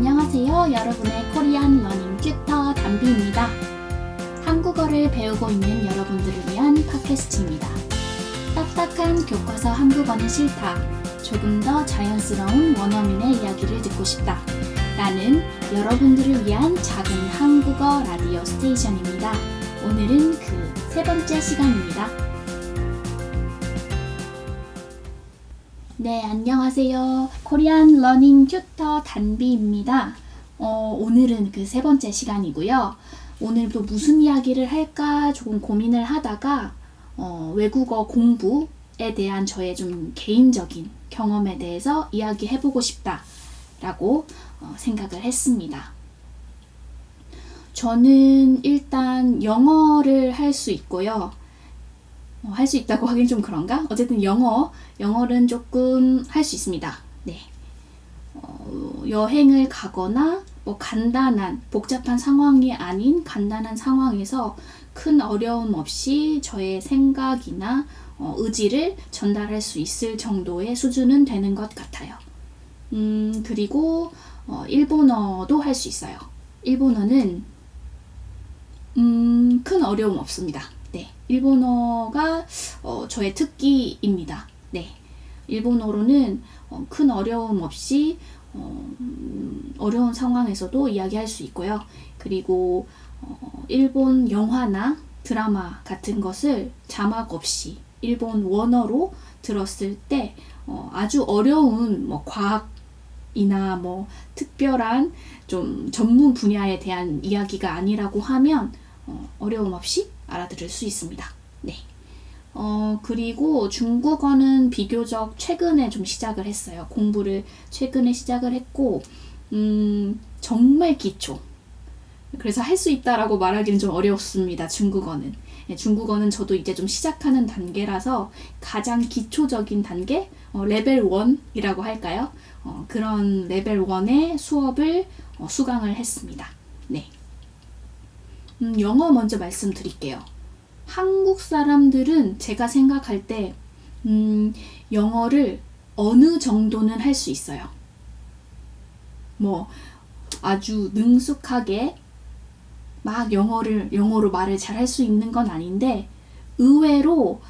안녕하세요. 여러분의 코리안 러닝 튜터 담비입니다. 한국어를 배우고 있는 여러분들을 위한 팟캐스트입니다. 딱딱한 교과서 한국어는 싫다. 조금 더 자연스러운 원어민의 이야기를 듣고 싶다. 라는 여러분들을 위한 작은 한국어 라디오 스테이션입니다. 오늘은 그 세 번째 시간입니다. 네, 안녕하세요. 코리안 러닝 튜터 단비입니다. 오늘은 그 세 번째 시간이고요. 오늘도 무슨 이야기를 할까 조금 고민을 하다가 외국어 공부에 대한 저의 좀 개인적인 경험에 대해서 이야기해보고 싶다라고 생각을 했습니다. 저는 일단 영어를 할 수 있고요. 할 수 있다고 하긴 좀 그런가? 어쨌든 영어는 조금 할 수 있습니다. 네. 여행을 가거나 간단한 복잡한 상황이 아닌 간단한 상황에서 큰 어려움 없이 저의 생각이나 의지를 전달할 수 있을 정도의 수준은 되는 것 같아요. 그리고 일본어도 할 수 있어요. 일본어는 큰 어려움 없습니다. 네, 일본어가 저의 특기입니다. 네, 일본어로는 큰 어려움 없이 어려운 상황에서도 이야기할 수 있고요. 그리고 일본 영화나 드라마 같은 것을 자막 없이 일본 원어로 들었을 때 아주 어려운 과학이나 특별한 좀 전문 분야에 대한 이야기가 아니라고 하면 어려움 없이 알아들을 수 있습니다. 네. 그리고 중국어는 비교적 최근에 좀 시작을 했어요. 공부를 최근에 시작을 했고, 정말 기초. 그래서 할 수 있다라고 말하기는 좀 어렵습니다. 중국어는. 네, 중국어는 저도 이제 좀 시작하는 단계라서 가장 기초적인 단계, 레벨 1이라고 할까요? 그런 레벨 1의 수업을 수강을 했습니다. 네. 영어 먼저 말씀드릴게요. 한국 사람들은 제가 생각할 때 영어를 어느 정도는 할 수 있어요. 아주 능숙하게 막 영어로 말을 잘 할 수 있는 건 아닌데 의외로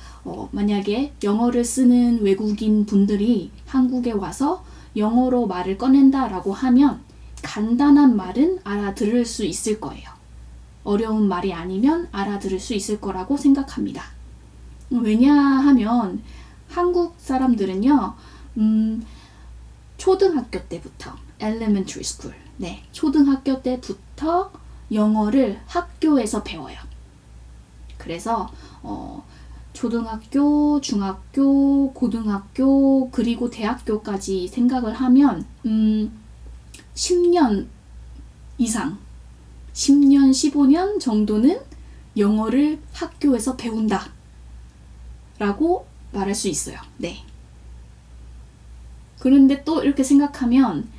만약에 영어를 쓰는 외국인 분들이 한국에 와서 영어로 말을 꺼낸다라고 하면 간단한 말은 알아들을 수 있을 거예요. 어려운 말이 아니면 알아들을 수 있을 거라고 생각합니다. 왜냐하면 한국 사람들은요, 초등학교 때부터 elementary school, 네, 초등학교 때부터 영어를 학교에서 배워요. 그래서 초등학교, 중학교, 고등학교, 그리고 대학교까지 생각을 하면 10년 이상 10년, 15년 정도는 영어를 학교에서 배운다 라고 말할 수 있어요. 네. 그런데 또 이렇게 생각하면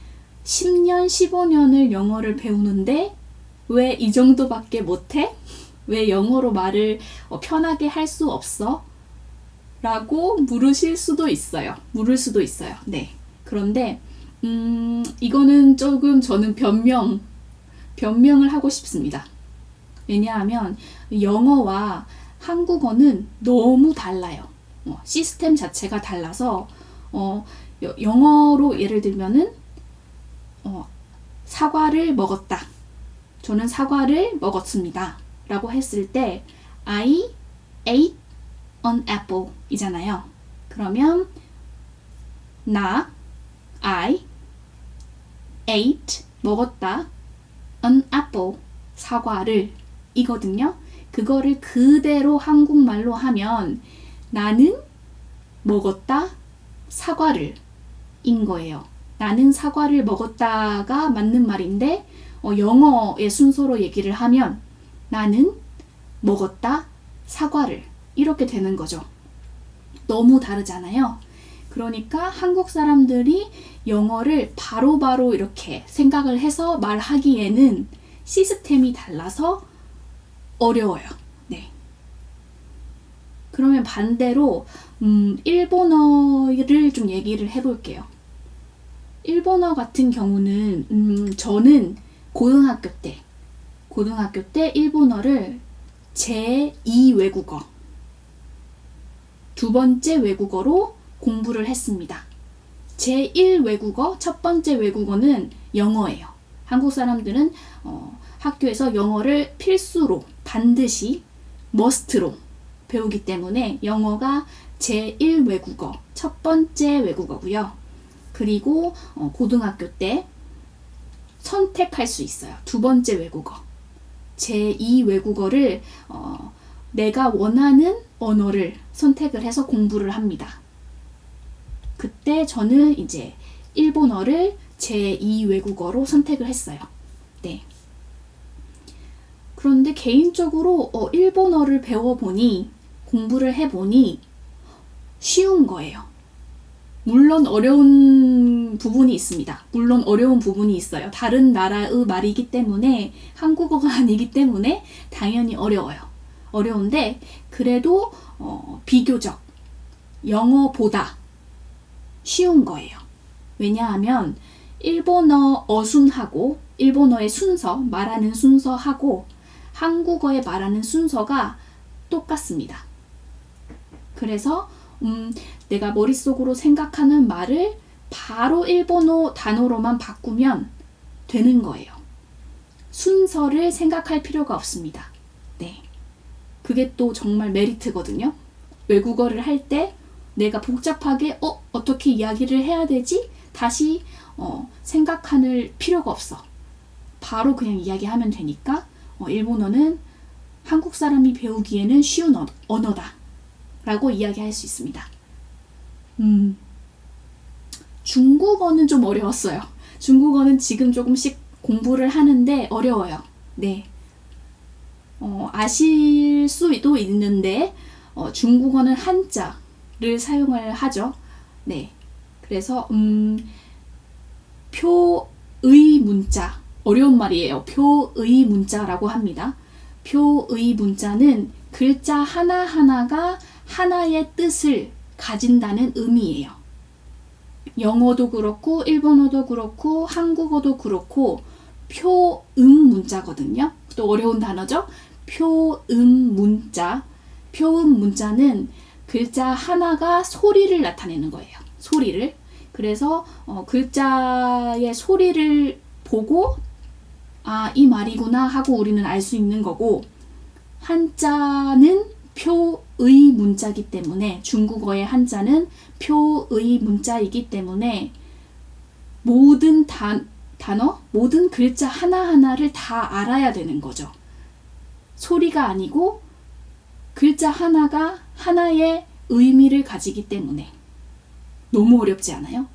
10년, 15년을 영어를 배우는데 왜 이 정도밖에 못해? 왜 영어로 말을 편하게 할 수 없어? 라고 물을 수도 있어요. 네. 그런데 이거는 조금 저는 변명을 하고 싶습니다. 왜냐하면 영어와 한국어는 너무 달라요. 시스템 자체가 달라서 영어로 예를 들면은 사과를 먹었다. 저는 사과를 먹었습니다. 라고 했을 때 I ate an apple 이잖아요. 그러면 I ate 먹었다. an apple 사과를 이거든요. 그거를 그대로 한국말로 하면 나는 먹었다 사과를 인 거예요. 나는 사과를 먹었다가 맞는 말인데 영어의 순서로 얘기를 하면 나는 먹었다 사과를 이렇게 되는 거죠. 너무 다르잖아요. 그러니까 한국 사람들이 영어를 바로바로 이렇게 생각을 해서 말하기에는 시스템이 달라서 어려워요. 네. 그러면 반대로 일본어를 좀 얘기를 해볼게요. 일본어 같은 경우는 저는 고등학교 때 일본어를 제2 외국어, 두 번째 외국어로 공부를 했습니다. 제1 외국어, 첫 번째 외국어는 영어예요. 한국 사람들은 학교에서 영어를 필수로, 반드시, 머스트로 배우기 때문에 영어가 제1 외국어, 첫 번째 외국어고요. 그리고 고등학교 때 선택할 수 있어요. 두 번째 외국어. 제2 외국어를 내가 원하는 언어를 선택을 해서 공부를 합니다. 그때 저는 이제 일본어를 제2 외국어로 선택을 했어요. 네. 그런데 개인적으로 일본어를 배워보니, 공부를 해보니 쉬운 거예요. 물론 어려운 부분이 있습니다. 물론 어려운 부분이 있어요. 다른 나라의 말이기 때문에, 한국어가 아니기 때문에 당연히 어려워요. 어려운데 그래도 비교적 영어보다 쉬운 거예요. 왜냐하면 일본어 어순하고 일본어의 순서, 말하는 순서하고 한국어에 말하는 순서가 똑같습니다. 그래서 내가 머릿속으로 생각하는 말을 바로 일본어 단어로만 바꾸면 되는 거예요. 순서를 생각할 필요가 없습니다. 네. 그게 또 정말 메리트거든요. 외국어를 할 때 내가 복잡하게 어떻게 이야기를 해야 되지? 다시 생각할 필요가 없어. 바로 그냥 이야기하면 되니까 일본어는 한국 사람이 배우기에는 쉬운 언어다 라고 이야기할 수 있습니다. 중국어는 좀 어려웠어요. 중국어는 지금 조금씩 공부를 하는데 어려워요. 네. 아실 수도 있는데 중국어는 한자를 사용을 하죠. 네. 그래서 표의 문자, 어려운 말이에요. 표의 문자라고 합니다. 표의 문자는 글자 하나하나가 하나의 뜻을 가진다는 의미예요. 영어도 그렇고 일본어도 그렇고 한국어도 그렇고 표음 문자거든요. 또 어려운 단어죠. 표음 문자. 표음 문자는 글자 하나가 소리를 나타내는 거예요. 소리를. 그래서 글자의 소리를 보고 이 말이구나 하고 우리는 알 수 있는 거고, 한자는 표의 문자이기 때문에, 중국어의 한자는 표의 문자이기 때문에 모든 단어, 모든 글자 하나하나를 다 알아야 되는 거죠. 소리가 아니고 글자 하나가 하나의 의미를 가지기 때문에 너무 어렵지 않아요?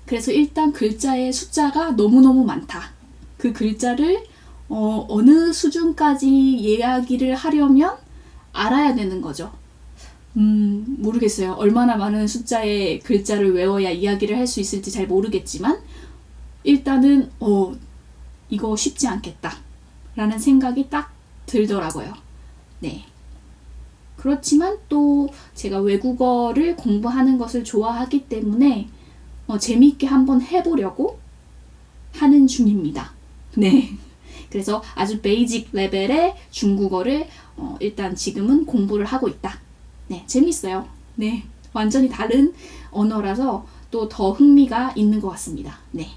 그래서 일단 글자의 숫자가 너무너무 많다. 그 글자를 어느 수준까지 이야기를 하려면 알아야 되는 거죠. 모르겠어요. 얼마나 많은 숫자의 글자를 외워야 이야기를 할 수 있을지 잘 모르겠지만 일단은 이거 쉽지 않겠다 라는 생각이 딱 들더라고요. 네. 그렇지만 또 제가 외국어를 공부하는 것을 좋아하기 때문에 재미있게 한번 해보려고 하는 중입니다. 네. 그래서 아주 베이직 레벨의 중국어를 일단 지금은 공부를 하고 있다. 네, 재밌어요. 네, 완전히 다른 언어라서 또 더 흥미가 있는 것 같습니다. 네.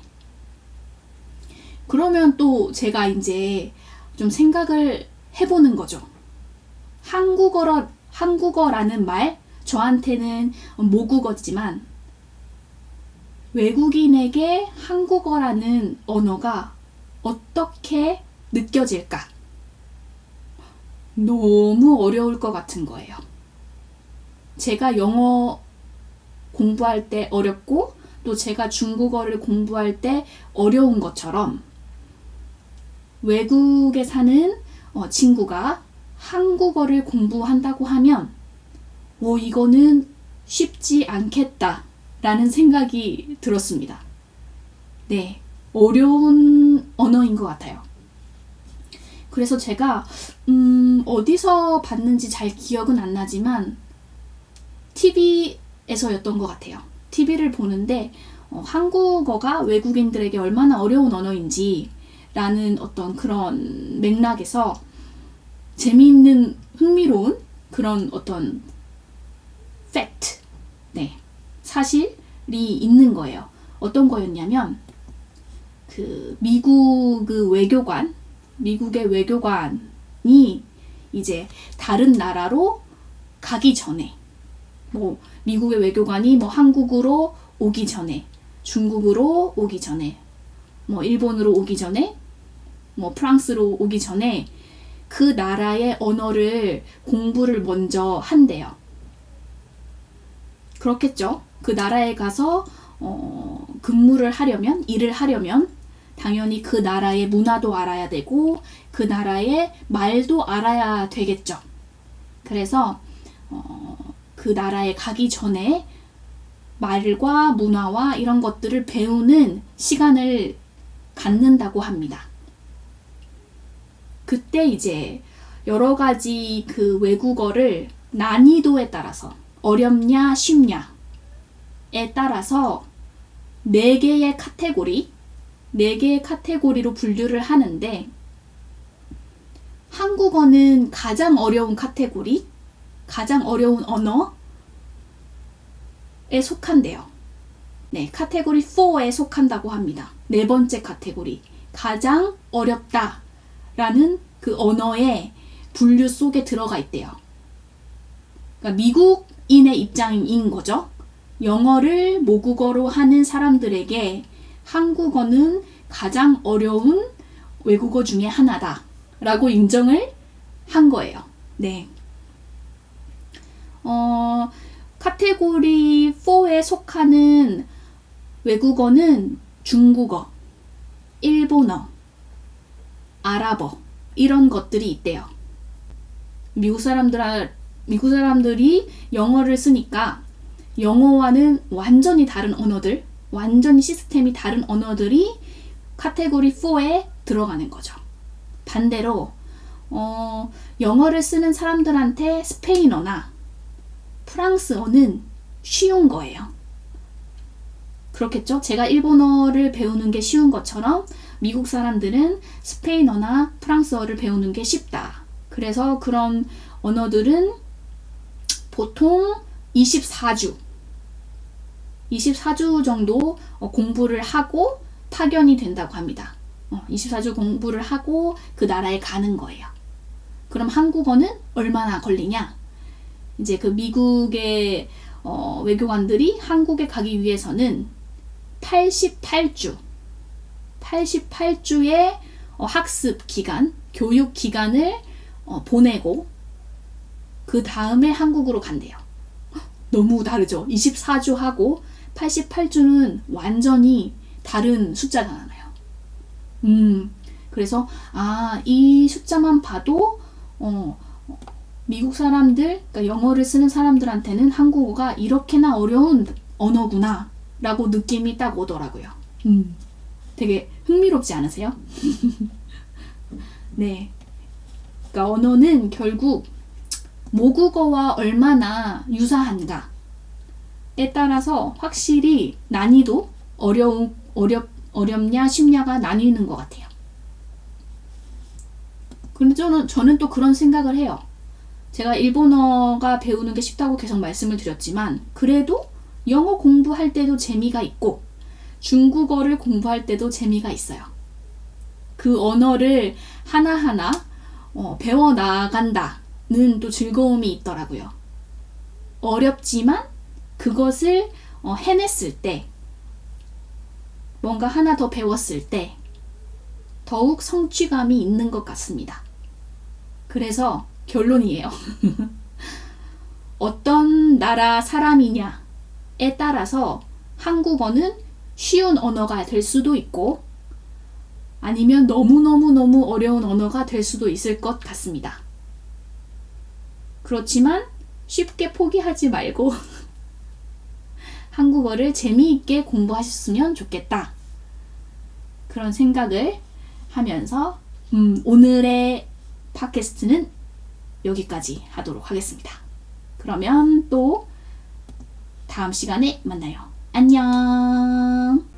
그러면 또 제가 이제 좀 생각을 해보는 거죠. 한국어라는 말, 저한테는 모국어지만 외국인에게 한국어라는 언어가 어떻게 느껴질까? 너무 어려울 것 같은 거예요. 제가 영어 공부할 때 어렵고 또 제가 중국어를 공부할 때 어려운 것처럼 외국에 사는 친구가 한국어를 공부한다고 하면 이거는 쉽지 않겠다 라는 생각이 들었습니다. 네, 어려운 언어인 것 같아요. 그래서 제가 어디서 봤는지 잘 기억은 안 나지만 TV에서였던 것 같아요. TV를 보는데 한국어가 외국인들에게 얼마나 어려운 언어인지 라는 어떤 그런 맥락에서 재미있는 흥미로운 그런 어떤 팩트, 네, 사실이 있는 거예요. 어떤 거였냐면 그 미국의 외교관이 이제 다른 나라로 가기 전에 뭐 미국의 외교관이 뭐 한국으로 오기 전에, 중국으로 오기 전에, 뭐 일본으로 오기 전에, 뭐 프랑스로 오기 전에 그 나라의 언어를 공부를 먼저 한대요. 그렇겠죠. 그 나라에 가서 근무를 하려면, 일을 하려면 당연히 그 나라의 문화도 알아야 되고 그 나라의 말도 알아야 되겠죠. 그래서 그 나라에 가기 전에 말과 문화와 이런 것들을 배우는 시간을 갖는다고 합니다. 그때 이제 여러 가지 그 외국어를 난이도에 따라서 어렵냐 쉽냐에 따라서 4개의 카테고리로 분류를 하는데 한국어는 가장 어려운 카테고리, 가장 어려운 언어에 속한대요. 네, 카테고리 4에 속한다고 합니다. 4번째 카테고리, 가장 어렵다라는 그 언어의 분류 속에 들어가 있대요. 그러니까 미국인의 입장인 거죠. 영어를 모국어로 하는 사람들에게 한국어는 가장 어려운 외국어 중에 하나다 라고 인정을 한 거예요. 네. 카테고리 4에 속하는 외국어는 중국어, 일본어, 아랍어 이런 것들이 있대요. 미국 사람들이 영어를 쓰니까 영어와는 완전히 다른 언어들, 완전히 시스템이 다른 언어들이 카테고리 4에 들어가는 거죠. 반대로 영어를 쓰는 사람들한테 스페인어나 프랑스어는 쉬운 거예요. 그렇겠죠? 제가 일본어를 배우는 게 쉬운 것처럼 미국 사람들은 스페인어나 프랑스어를 배우는 게 쉽다. 그래서 그런 언어들은 보통 24주 정도 공부를 하고 파견이 된다고 합니다. 24주 공부를 하고 그 나라에 가는 거예요. 그럼 한국어는 얼마나 걸리냐? 이제 그 미국의 외교관들이 한국에 가기 위해서는 88주의 학습 기간, 교육 기간을 보내고 그 다음에 한국으로 간대요. 너무 다르죠? 24주하고 88주는 완전히 다른 숫자잖아요. 그래서 이 숫자만 봐도 미국 사람들, 그러니까 영어를 쓰는 사람들한테는 한국어가 이렇게나 어려운 언어구나 라고 느낌이 딱 오더라고요. 되게 흥미롭지 않으세요? 네. 그러니까 언어는 결국 모국어와 얼마나 유사한가에 따라서 확실히 난이도, 어렵냐 쉽냐가 나뉘는 것 같아요. 근데 저는 또 그런 생각을 해요. 제가 일본어가 배우는 게 쉽다고 계속 말씀을 드렸지만 그래도 영어 공부할 때도 재미가 있고 중국어를 공부할 때도 재미가 있어요. 그 언어를 하나하나 배워나간다는 또 즐거움이 있더라고요. 어렵지만 그것을 해냈을 때, 뭔가 하나 더 배웠을 때 더욱 성취감이 있는 것 같습니다. 그래서 결론이에요. 어떤 나라 사람이냐에 따라서 한국어는 쉬운 언어가 될 수도 있고 아니면 너무 어려운 언어가 될 수도 있을 것 같습니다. 그렇지만 쉽게 포기하지 말고 한국어를 재미있게 공부하셨으면 좋겠다. 그런 생각을 하면서 오늘의 팟캐스트는 여기까지 하도록 하겠습니다. 그러면 또 다음 시간에 만나요. 안녕.